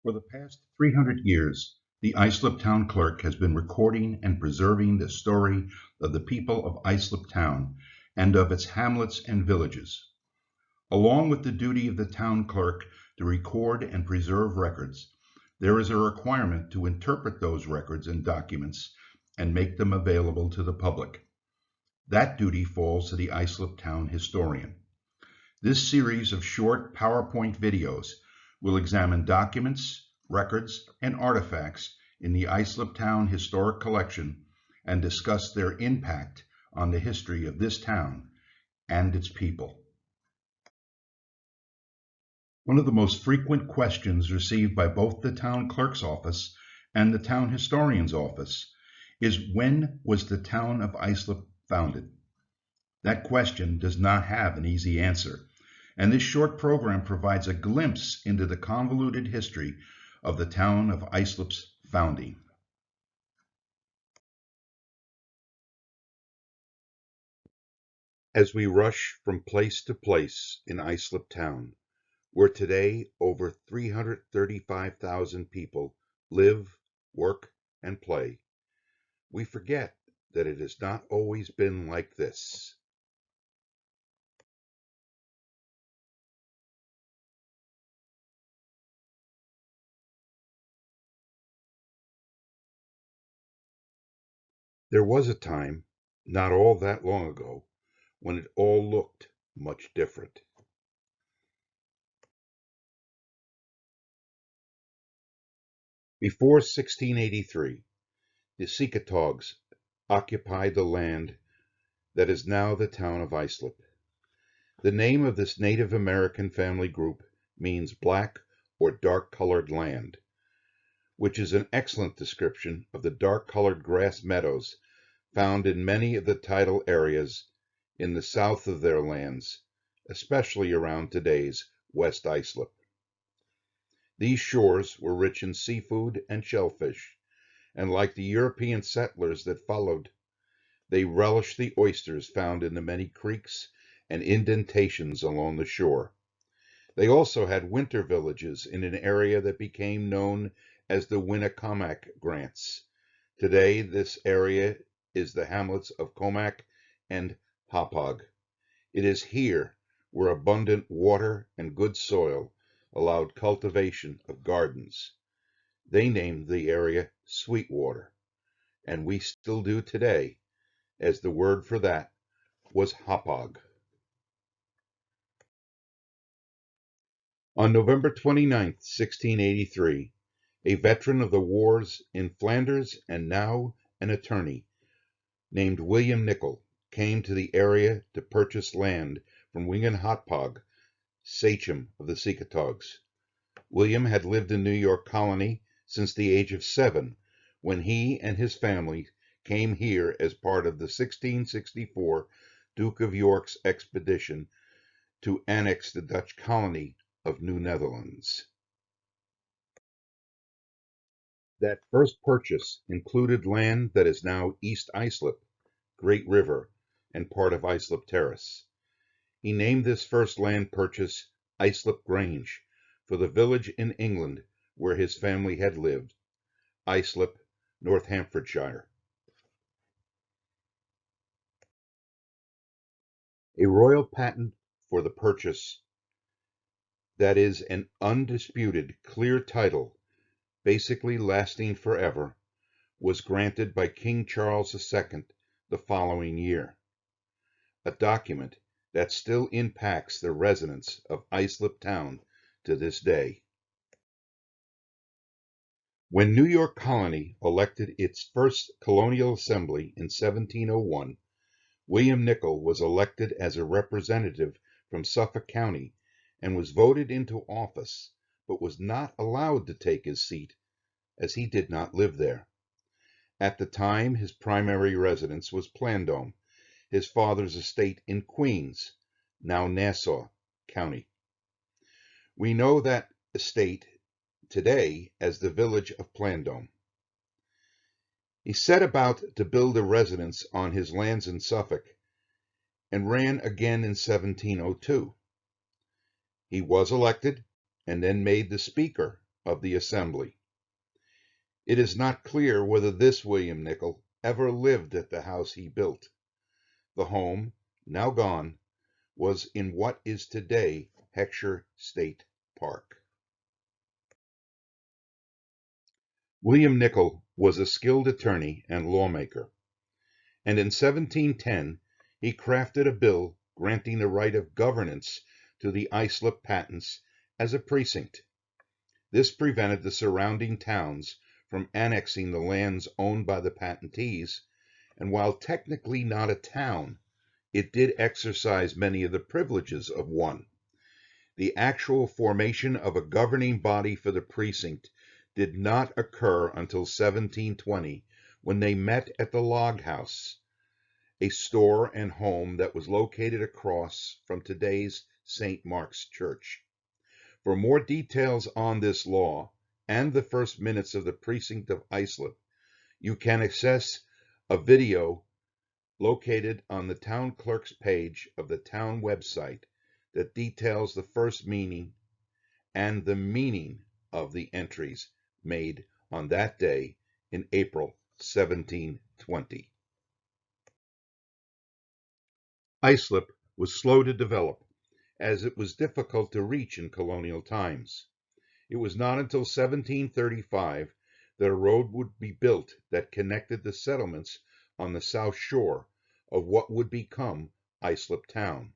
For the past 300 years, the Islip Town Clerk has been recording and preserving the story of the people of Islip Town and of its hamlets and villages. Along with the duty of the town clerk to record and preserve records, there is a requirement to interpret those records and documents and make them available to the public. That duty falls to the Islip Town historian. This series of short PowerPoint videos will examine documents, records, and artifacts in the Islip Town Historic Collection and discuss their impact on the history of this town and its people. One of the most frequent questions received by both the town clerk's office and the town historian's office is, when was the town of Islip founded? That question does not have an easy answer, and this short program provides a glimpse into the convoluted history of the town of Islip's founding. As we rush from place to place in Islip Town, where today over 335,000 people live, work, and play, we forget that it has not always been like this. There was a time, not all that long ago, when it all looked much different. Before 1683, the Secotogs occupied the land that is now the town of Islip. The name of this Native American family group means black or dark-colored land, which is an excellent description of the dark-colored grass meadows found in many of the tidal areas in the south of their lands, especially around today's West Islip. These shores were rich in seafood and shellfish, and like the European settlers that followed, they relished the oysters found in the many creeks and indentations along the shore. They also had winter villages in an area that became known as the Winnecomack Grants. Today, this area is the hamlets of Comack and Hauppauge. It is here where abundant water and good soil allowed cultivation of gardens. They named the area Sweetwater, and we still do today, as the word for that was Hauppauge. On November 29, 1683, a veteran of the wars in Flanders and now an attorney, named William Nicol, came to the area to purchase land from William Hauppauge, sachem of the Secotogs. William had lived in New York Colony since the age of 7, when he and his family came here as part of the 1664 Duke of York's expedition to annex the Dutch colony of New Netherlands. That first purchase included land that is now East Islip, Great River, and part of Islip Terrace. He named this first land purchase Islip Grange, for the village in England where his family had lived, Islip, Northamptonshire. A royal patent for the purchase, that is an undisputed, clear title, basically lasting forever, was granted by King Charles II the following year, a document that still impacts the residents of Islip Town to this day. When New York Colony elected its first colonial assembly in 1701, William Nicol was elected as a representative from Suffolk County and was voted into office, but was not allowed to take his seat as he did not live there. At the time, his primary residence was Plandome, his father's estate in Queens, now Nassau County. We know that estate today as the village of Plandome. He set about to build a residence on his lands in Suffolk and ran again in 1702. He was elected and then made the Speaker of the Assembly. It is not clear whether this William Nickel ever lived at the house he built. The home, now gone, was in what is today Heckscher State Park. William Nickel was a skilled attorney and lawmaker, and in 1710 he crafted a bill granting the right of governance to the Islip patents as a precinct. This prevented the surrounding towns from annexing the lands owned by the patentees, and while technically not a town, it did exercise many of the privileges of one. The actual formation of a governing body for the precinct did not occur until 1720, when they met at the Log House, a store and home that was located across from today's St. Mark's Church. For more details on this law and the first minutes of the precinct of Islip, you can access a video located on the town clerk's page of the town website that details the first meeting and the meaning of the entries made on that day in April 1720. Islip was slow to develop, as it was difficult to reach in colonial times. It was not until 1735 that a road would be built that connected the settlements on the south shore of what would become Islip Town.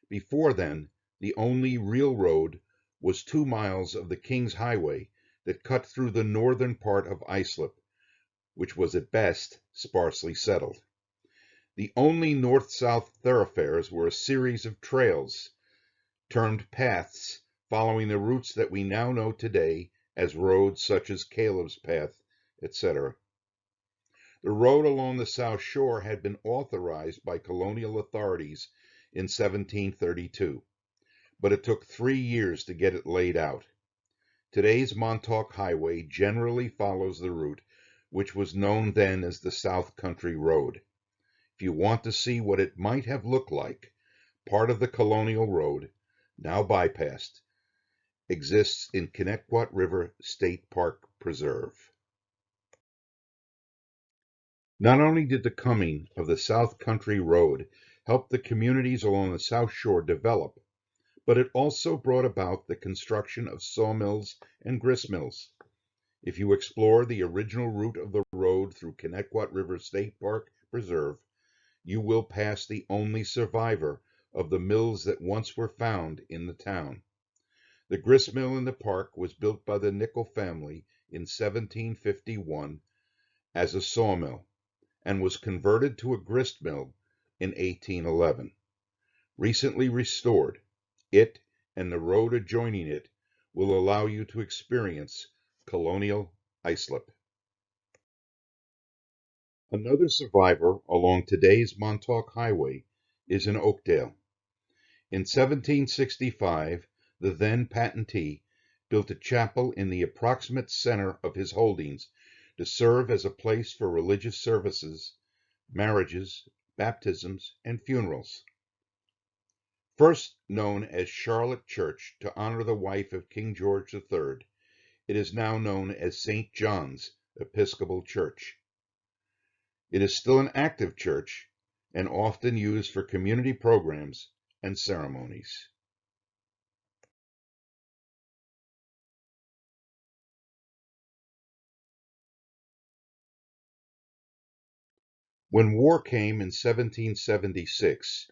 Before then, the only real road was 2 miles of the King's Highway that cut through the northern part of Islip, which was at best sparsely settled. The only north-south thoroughfares were a series of trails, termed paths, following the routes that we now know today as roads such as Caleb's Path, etc. The road along the South Shore had been authorized by colonial authorities in 1732, but it took 3 years to get it laid out. Today's Montauk Highway generally follows the route, which was known then as the South Country Road. If you want to see what it might have looked like, part of the colonial road, now bypassed, exists in Connecticut River State Park Preserve. Not only did the coming of the South Country Road help the communities along the South Shore develop, but it also brought about the construction of sawmills and gristmills. If you explore the original route of the road through Connecticut River State Park Preserve, you will pass the only survivor of the mills that once were found in the town. The gristmill in the park was built by the Nickel family in 1751 as a sawmill, and was converted to a gristmill in 1811. Recently restored, it and the road adjoining it will allow you to experience colonial Islip. Another survivor along today's Montauk Highway is in Oakdale. In 1765, the then patentee built a chapel in the approximate center of his holdings to serve as a place for religious services, marriages, baptisms, and funerals. First known as Charlotte Church to honor the wife of King George III, it is now known as St. John's Episcopal Church. It is still an active church and often used for community programs and ceremonies. When war came in 1776,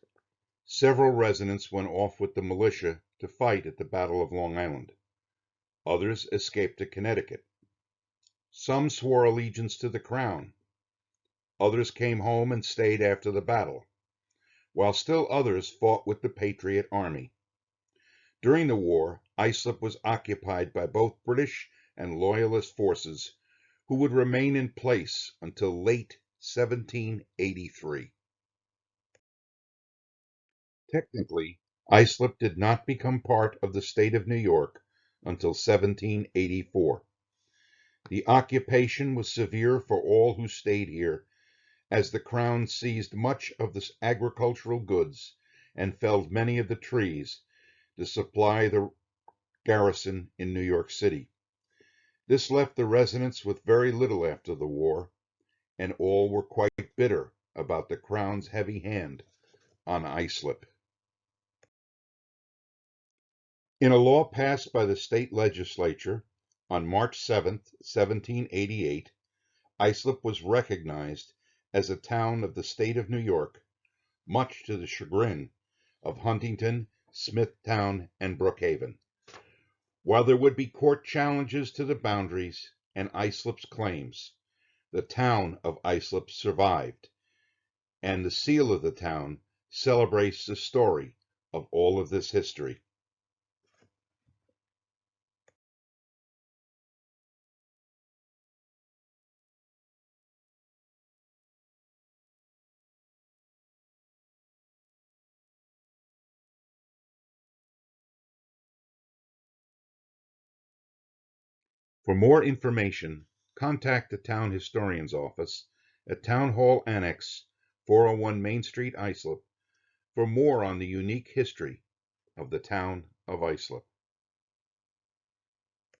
several residents went off with the militia to fight at the Battle of Long Island. Others escaped to Connecticut. Some swore allegiance to the Crown. Others came home and stayed after the battle, while still others fought with the Patriot Army. During the war, Islip was occupied by both British and Loyalist forces, who would remain in place until late 1783. Technically, Islip did not become part of the state of New York until 1784. The occupation was severe for all who stayed here, as the Crown seized much of the agricultural goods and felled many of the trees to supply the garrison in New York City. This left the residents with very little after the war, and all were quite bitter about the Crown's heavy hand on Islip. In a law passed by the state legislature on March 7, 1788, Islip was recognized as a town of the state of New York, much to the chagrin of Huntington, Smithtown, and Brookhaven. While there would be court challenges to the boundaries and Islip's claims, the town of Islip survived, and the seal of the town celebrates the story of all of this history. For more information, contact the Town Historian's Office at Town Hall Annex, 401 Main Street, Islip, for more on the unique history of the Town of Islip.